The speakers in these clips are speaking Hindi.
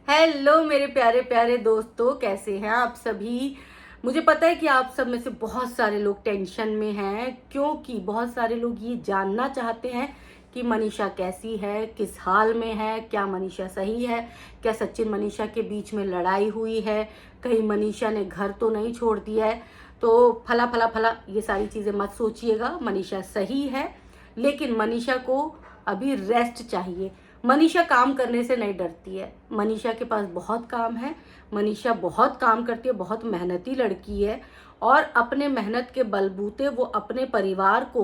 हेलो मेरे प्यारे प्यारे दोस्तों, कैसे हैं आप सभी। मुझे पता है कि आप सब में से बहुत सारे लोग टेंशन में हैं, क्योंकि बहुत सारे लोग ये जानना चाहते हैं कि मनीषा कैसी है, किस हाल में है, क्या मनीषा सही है, क्या सचिन मनीषा के बीच में लड़ाई हुई है, कहीं मनीषा ने घर तो नहीं छोड़ दिया है। तो फला फला फला ये सारी चीज़ें मत सोचिएगा। मनीषा सही है, लेकिन मनीषा को अभी रेस्ट चाहिए। मनीषा काम करने से नहीं डरती है। मनीषा के पास बहुत काम है। मनीषा बहुत काम करती है, बहुत मेहनती लड़की है और अपने मेहनत के बलबूते वो अपने परिवार को,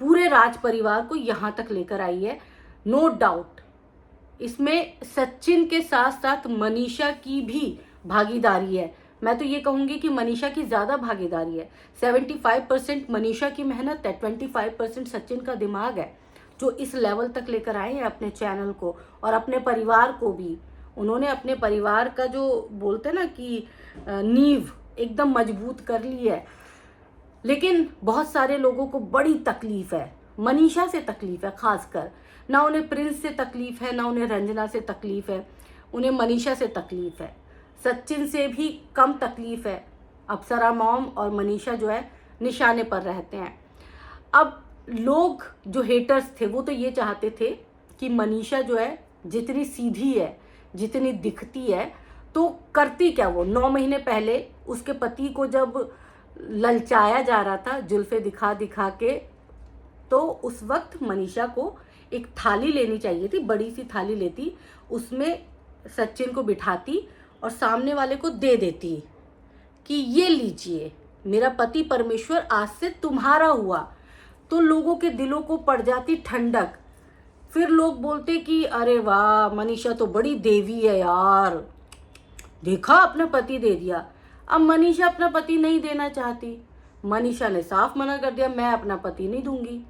पूरे राज परिवार को यहाँ तक लेकर आई है। नो डाउट इसमें सचिन के साथ साथ मनीषा की भी भागीदारी है। मैं तो ये कहूंगी कि मनीषा की ज्यादा भागीदारी है। 75% मनीषा की मेहनत है, 25% सचिन का दिमाग है, जो इस लेवल तक लेकर आए हैं अपने चैनल को और अपने परिवार को भी। उन्होंने अपने परिवार का जो बोलते हैं ना कि नींव एकदम मजबूत कर ली है। लेकिन बहुत सारे लोगों को बड़ी तकलीफ है, मनीषा से तकलीफ है खासकर। ना उन्हें प्रिंस से तकलीफ है, ना उन्हें रंजना से तकलीफ है, उन्हें मनीषा से तकलीफ है। सचिन से भी कम तकलीफ है। अप्सरा मॉम और मनीषा जो है निशाने पर रहते हैं। अब लोग जो हेटर्स थे वो तो ये चाहते थे कि मनीषा जो है जितनी सीधी है, जितनी दिखती है, तो करती क्या वो 9 महीने पहले उसके पति को जब ललचाया जा रहा था जुल्फे दिखा दिखा के, तो उस वक्त मनीषा को एक थाली लेनी चाहिए थी, बड़ी सी थाली लेती, उसमें सचिन को बिठाती और सामने वाले को दे देती कि ये लीजिए, मेरा पति परमेश्वर आज से तुम्हारा हुआ। तो लोगों के दिलों को पड़ जाती ठंडक। फिर लोग बोलते कि अरे वाह, मनीषा तो बड़ी देवी है यार, देखा अपना पति दे दिया। अब मनीषा अपना पति नहीं देना चाहती। मनीषा ने साफ मना कर दिया, मैं अपना पति नहीं दूंगी,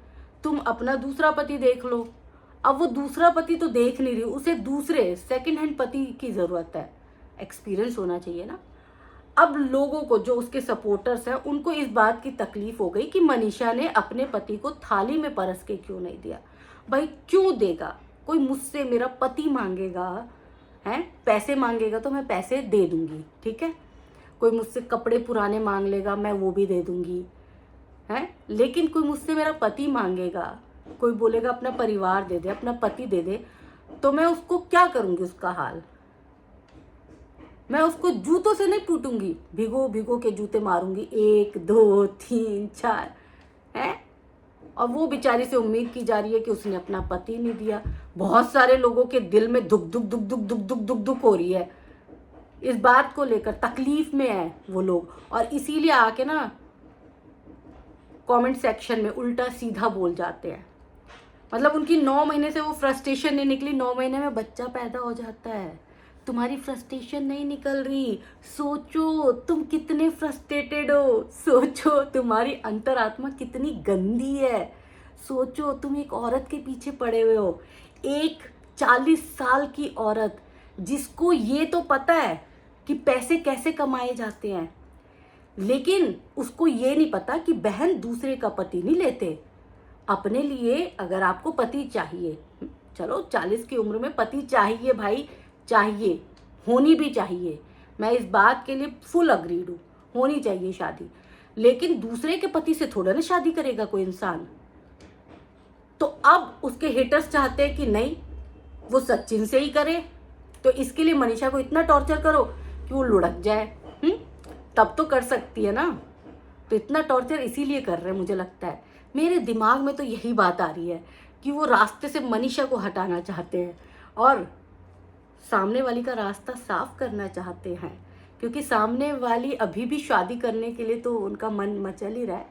तुम अपना दूसरा पति देख लो। अब वो दूसरा पति तो देख नहीं रही, उसे दूसरे सेकंड हैंड पति की जरूरत है। एक्सपीरियंस होना चाहिए ना। अब लोगों को, जो उसके सपोर्टर्स हैं, उनको इस बात की तकलीफ हो गई कि मनीषा ने अपने पति को थाली में परस के क्यों नहीं दिया। भाई क्यों देगा? कोई मुझसे मेरा पति मांगेगा, हैं पैसे मांगेगा तो मैं पैसे दे दूंगी, ठीक है। कोई मुझसे कपड़े पुराने मांग लेगा, मैं वो भी दे दूंगी, हैं। लेकिन कोई मुझसे मेरा पति मांगेगा, कोई बोलेगा अपना परिवार दे दे, अपना पति दे दे, तो मैं उसको क्या करूंगी? उसका हाल मैं उसको जूतों से नहीं पीटूंगी, भिगो भिगो के जूते मारूंगी, 1 2 3 4, है। और वो बेचारी से उम्मीद की जा रही है कि उसने अपना पति नहीं दिया। बहुत सारे लोगों के दिल में दुख दुख दुख दुख दुख दुख दुख दुख हो रही है, इस बात को लेकर तकलीफ में है वो लोग। और इसीलिए आके ना कमेंट सेक्शन में उल्टा सीधा बोल जाते हैं। मतलब उनकी 9 महीने से वो फ्रस्ट्रेशन नहीं निकली, 9 महीने में बच्चा पैदा हो जाता है। तुम्हारी फ्रस्ट्रेशन नहीं निकल रही। सोचो तुम कितने फ्रस्ट्रेटेड हो, सोचो तुम्हारी अंतरात्मा कितनी गंदी है, सोचो तुम एक औरत के पीछे पड़े हुए हो, एक 40 साल की औरत, जिसको ये तो पता है कि पैसे कैसे कमाए जाते हैं, लेकिन उसको ये नहीं पता कि बहन दूसरे का पति नहीं लेते। अपने लिए अगर आपको पति चाहिए, चलो 40 की उम्र में पति चाहिए भाई, चाहिए, होनी भी चाहिए। मैं इस बात के लिए फुल अग्रीड हूँ, होनी चाहिए शादी। लेकिन दूसरे के पति से थोड़ा ना शादी करेगा कोई इंसान। तो अब उसके हेटर्स चाहते हैं कि नहीं, वो सचिन से ही करे, तो इसके लिए मनीषा को इतना टॉर्चर करो कि वो लुढ़क जाए। तब तो कर सकती है ना। तो इतना टॉर्चर इसीलिए कर रहे हैं, मुझे लगता है। मेरे दिमाग में तो यही बात आ रही है कि वो रास्ते से मनीषा को हटाना चाहते हैं और सामने वाली का रास्ता साफ करना चाहते हैं, क्योंकि सामने वाली अभी भी शादी करने के लिए तो उनका मन मचल ही रहा है।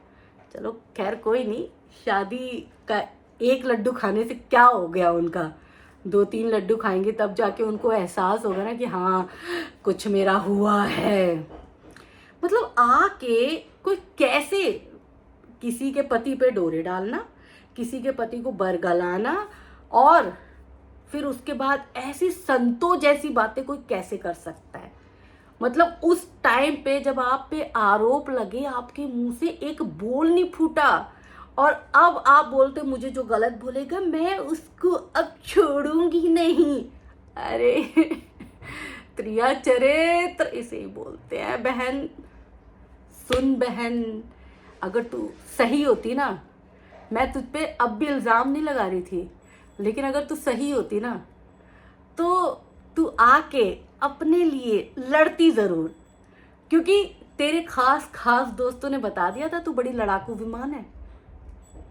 चलो खैर कोई नहीं, शादी का 1 लड्डू खाने से क्या हो गया उनका, 2-3 लड्डू खाएंगे तब जाके उनको एहसास होगा ना कि हाँ कुछ मेरा हुआ है। मतलब आके कोई कैसे किसी के पति पे डोरे डालना, किसी के पति को बरगलाना, और फिर उसके बाद ऐसी संतों जैसी बातें कोई कैसे कर सकता है। मतलब उस टाइम पे जब आप पे आरोप लगे, आपके मुंह से एक बोल नहीं फूटा, और अब आप बोलते मुझे जो गलत बोलेगा मैं उसको अब छोड़ूंगी नहीं। अरे त्रिया चरित्र इसे ही बोलते हैं बहन। सुन बहन, अगर तू सही होती ना, मैं तुझ पे अब भी इल्ज़ाम नहीं लगा रही थी, लेकिन अगर तू सही होती ना तो तू आके अपने लिए लड़ती ज़रूर, क्योंकि तेरे खास दोस्तों ने बता दिया था तू बड़ी लड़ाकू विमान है।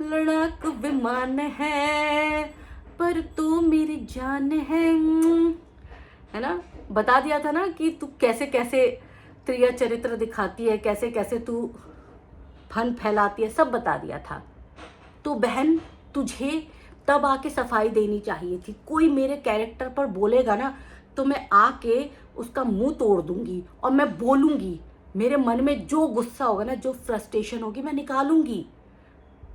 लड़ाकू विमान है पर तू मेरी जान है ना। बता दिया था ना कि तू कैसे कैसे त्रिया चरित्र दिखाती है, कैसे कैसे तू फन फैलाती है, सब बता दिया था। तो बहन, तुझे तब आके सफाई देनी चाहिए थी। कोई मेरे कैरेक्टर पर बोलेगा ना तो मैं आके उसका मुंह तोड़ दूंगी और मैं बोलूंगी। मेरे मन में जो गुस्सा होगा ना, जो फ्रस्ट्रेशन होगी, मैं निकालूंगी,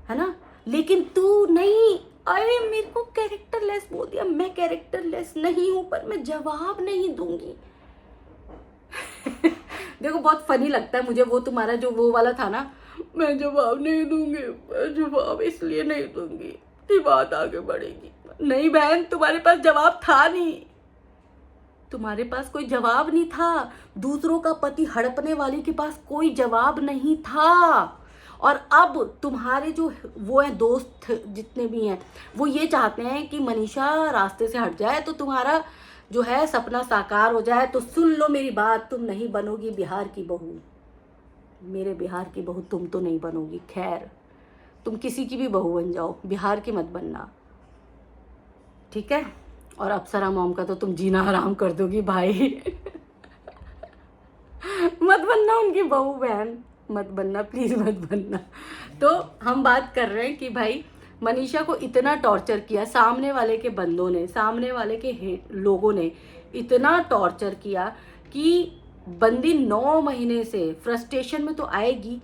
है ना। लेकिन तू नहीं, अरे मेरे को कैरेक्टरलेस बोल दिया। मैं कैरेक्टरलेस नहीं हूं, पर मैं जवाब नहीं दूंगी। देखो बहुत फनी लगता है मुझे वो तुम्हारा जो वो वाला था ना, मैं जवाब नहीं दूंगी, मैं जवाब इसलिए नहीं दूंगी कि बात आगे बढ़ेगी। नहीं बहन, तुम्हारे पास जवाब था नहीं, तुम्हारे पास कोई जवाब नहीं था। दूसरों का पति हड़पने वाले के पास कोई जवाब नहीं था। और अब तुम्हारे जो वो है दोस्त जितने भी हैं, वो ये चाहते हैं कि मनीषा रास्ते से हट जाए तो तुम्हारा जो है सपना साकार हो जाए। तो सुन लो मेरी बात, तुम नहीं बनोगी बिहार की बहू। मेरे बिहार की बहू तुम तो नहीं बनोगी। खैर, तुम किसी की भी बहू बन जाओ, बिहार की मत बनना, ठीक है। और अप्सरा मॉम का तो तुम जीना हराम कर दोगी भाई। मत बनना उनकी बहू बहन, मत बनना प्लीज, मत बनना। तो हम बात कर रहे हैं कि भाई मनीषा को इतना टॉर्चर किया सामने वाले के बंदों ने, सामने वाले के लोगों ने इतना टॉर्चर किया कि बंदी 9 महीने से फ्रस्ट्रेशन में तो आएगी।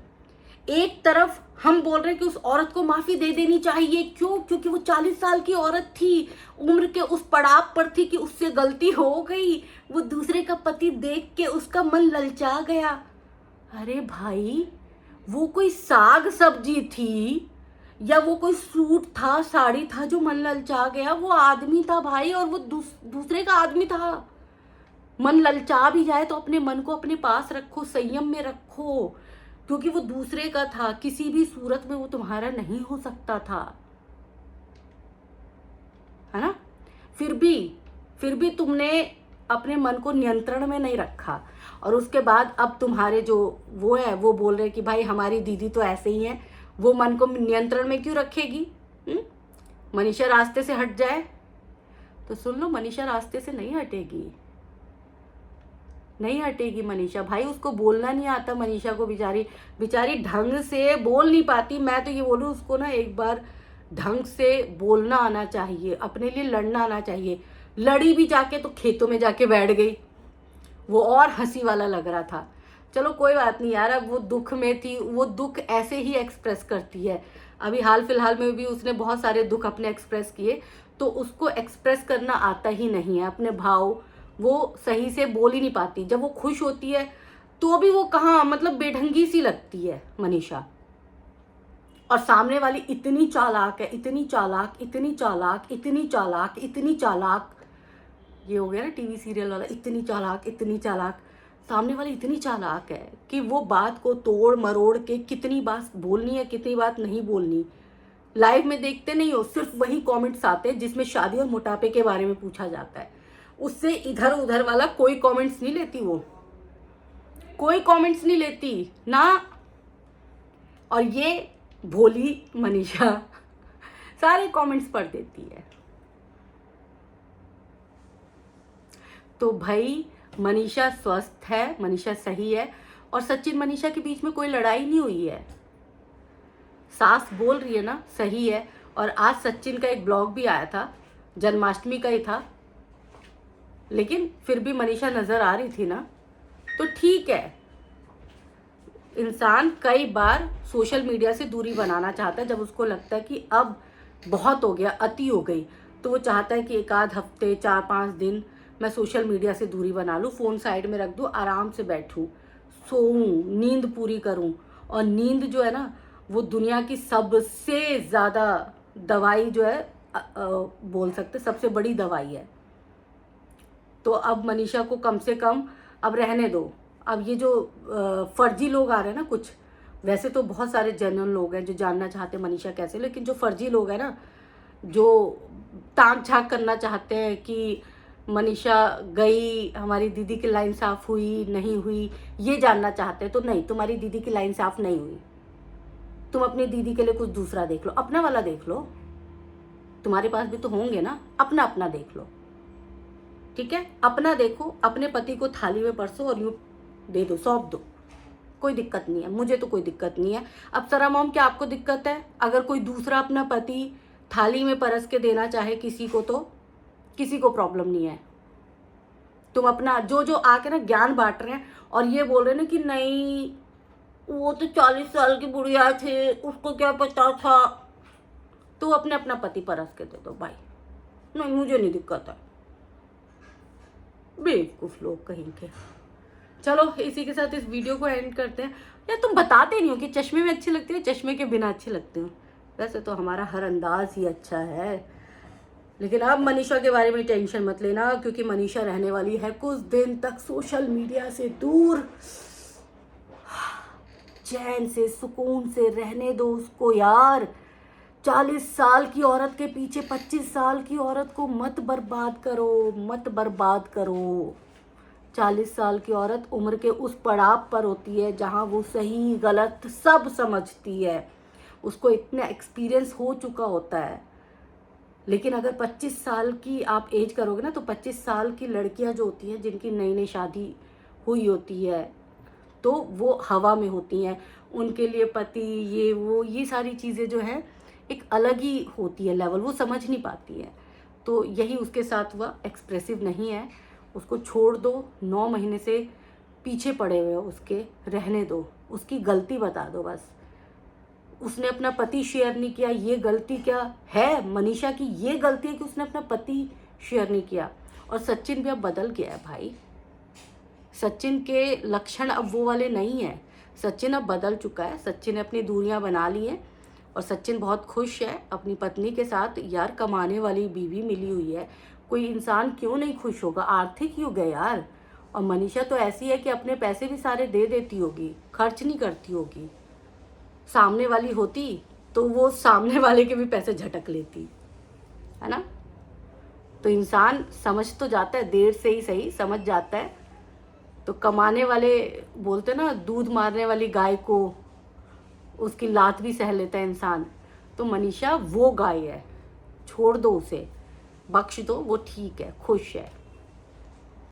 एक तरफ हम बोल रहे हैं कि उस औरत को माफी दे देनी चाहिए। क्यों? क्योंकि वो 40 साल की औरत थी, उम्र के उस पड़ाव पर थी कि उससे गलती हो गई। वो दूसरे का पति देख के उसका मन ललचा गया। अरे भाई, वो कोई साग सब्जी थी या वो कोई सूट था, साड़ी था जो मन ललचा गया? वो आदमी था भाई, और वो दूसरे का आदमी था। मन ललचा भी जाए तो अपने मन को अपने पास रखो, संयम में रखो, क्योंकि वो दूसरे का था। किसी भी सूरत में वो तुम्हारा नहीं हो सकता था, है ना। फिर भी तुमने अपने मन को नियंत्रण में नहीं रखा। और उसके बाद अब तुम्हारे जो वो है वो बोल रहे कि भाई हमारी दीदी तो ऐसे ही है, वो मन को नियंत्रण में क्यों रखेगी? मनीषा रास्ते से हट जाए तो सुन लो, मनीषा रास्ते से नहीं हटेगी, नहीं हटेगी मनीषा। भाई उसको बोलना नहीं आता, मनीषा को बेचारी ढंग से बोल नहीं पाती। मैं तो ये बोलूँ उसको ना एक बार ढंग से बोलना आना चाहिए, अपने लिए लड़ना आना चाहिए। लड़ी भी जाके तो खेतों में जाके बैठ गई, वो और हंसी वाला लग रहा था। चलो कोई बात नहीं यार, अब वो दुख में थी, वो दुख ऐसे ही एक्सप्रेस करती है। अभी हाल फिलहाल में भी उसने बहुत सारे दुख अपने एक्सप्रेस किए, तो उसको एक्सप्रेस करना आता ही नहीं है अपने भाव, वो सही से बोल ही नहीं पाती। जब वो खुश होती है तो भी वो कहाँ, मतलब बेढंगी सी लगती है मनीषा। और सामने वाली इतनी चालाक है, इतनी चालाक, इतनी चालाक, इतनी चालाक, इतनी चालाक, ये हो गया ना टीवी सीरियल वाला, इतनी चालाक, इतनी चालाक। सामने वाली इतनी चालाक है कि वो बात को तोड़ मरोड़ के कितनी बात बोलनी है, कितनी बात नहीं बोलनी। लाइव में देखते नहीं हो, सिर्फ वही कमेंट्स आते हैं जिसमें शादी और मोटापे के बारे में पूछा जाता है। उससे इधर उधर वाला कोई कमेंट्स नहीं लेती, वो कोई कमेंट्स नहीं लेती ना। और ये भोली मनीषा सारे कमेंट्स पढ़ देती है। तो भाई मनीषा स्वस्थ है, मनीषा सही है, और सचिन मनीषा के बीच में कोई लड़ाई नहीं हुई है। सास बोल रही है ना, सही है। और आज सचिन का एक ब्लॉग भी आया था, जन्माष्टमी का ही था, लेकिन फिर भी मनीषा नजर आ रही थी ना, तो ठीक है। इंसान कई बार सोशल मीडिया से दूरी बनाना चाहता है जब उसको लगता है कि अब बहुत हो गया, अति हो गई, तो वो चाहता है कि एक आध हफ्ते 4-5 दिन मैं सोशल मीडिया से दूरी बना लूँ, फ़ोन साइड में रख दूँ, आराम से बैठूँ, सोऊं, नींद पूरी करूँ। और नींद जो है ना, वो दुनिया की सबसे ज़्यादा दवाई जो है, बोल सकते सबसे बड़ी दवाई है। तो अब मनीषा को कम से कम अब रहने दो। अब ये जो फर्जी लोग आ रहे हैं ना, कुछ वैसे तो बहुत सारे जेन्युइन लोग हैं जो जानना चाहते हैं मनीषा कैसे, लेकिन जो फर्जी लोग हैं ना, जो ताक झाक करना चाहते हैं कि मनीषा गई, हमारी दीदी की लाइन साफ हुई नहीं हुई, ये जानना चाहते हैं, तो नहीं, तुम्हारी दीदी की लाइन साफ नहीं हुई। तुम अपनी दीदी के लिए कुछ दूसरा देख लो, अपना वाला देख लो। तुम्हारे पास भी तो होंगे ना, अपना अपना देख लो, ठीक है? अपना देखो, अपने पति को थाली में परसो और यूँ दे दो, सौंप दो, कोई दिक्कत नहीं है, मुझे तो कोई दिक्कत नहीं है। अप्सरा मॉम, क्या आपको दिक्कत है अगर कोई दूसरा अपना पति थाली में परस के देना चाहे किसी को? तो किसी को प्रॉब्लम नहीं है। तुम अपना जो जो आके ना ज्ञान बांट रहे हैं और ये बोल रहे हैं ना कि नहीं वो तो 40 साल की बुढ़िया थे, उसको क्या पता था, तो अपने अपना पति परस के दे दो भाई। नहीं, मुझे नहीं दिक्कत है, बेवकूफ लोग कहीं के। चलो इसी के साथ इस वीडियो को एंड करते हैं। यार तुम बताते नहीं हो कि चश्मे में अच्छी लगती है, चश्मे के बिना अच्छी लगती हो। वैसे तो हमारा हर अंदाज ही अच्छा है, लेकिन अब मनीषा के बारे में टेंशन मत लेना, क्योंकि मनीषा रहने वाली है कुछ दिन तक सोशल मीडिया से दूर। चैन से सुकून से रहने दो उसको यार। 40 साल की औरत के पीछे 25 साल की औरत को मत बर्बाद करो, मत बर्बाद करो। 40 साल की औरत उम्र के उस पड़ाव पर होती है जहाँ वो सही गलत सब समझती है, उसको इतना एक्सपीरियंस हो चुका होता है। लेकिन अगर 25 साल की आप एज करोगे ना, तो 25 साल की लड़कियां जो होती हैं, जिनकी नई नई शादी हुई होती है, तो वो हवा में होती हैं। उनके लिए पति ये वो ये सारी चीज़ें जो है एक अलग ही होती है लेवल, वो समझ नहीं पाती है। तो यही उसके साथ हुआ, एक्सप्रेसिव नहीं है, उसको छोड़ दो। 9 महीने से पीछे पड़े हुए हो उसके, रहने दो, उसकी गलती बता दो बस। उसने अपना पति शेयर नहीं किया, ये गलती क्या है मनीषा की? ये गलती है कि उसने अपना पति शेयर नहीं किया। और सचिन भी अब बदल गया है भाई, सचिन के लक्षण अब वो वाले नहीं है। सचिन अब बदल चुका है, सचिन ने अपनी दूरियां बना ली हैं और सचिन बहुत खुश है अपनी पत्नी के साथ। यार कमाने वाली बीवी मिली हुई है, कोई इंसान क्यों नहीं खुश होगा? आर्थिक युग है यार। और मनीषा तो ऐसी है कि अपने पैसे भी सारे दे देती होगी, खर्च नहीं करती होगी। सामने वाली होती तो वो सामने वाले के भी पैसे झटक लेती, है ना? तो इंसान समझ तो जाता है, देर से ही सही समझ जाता है। तो कमाने वाले बोलते ना, दूध मारने वाली गाय को उसकी लात भी सह लेता है इंसान। तो मनीषा वो गाय है, छोड़ दो उसे, बख्श दो, वो ठीक है, खुश है।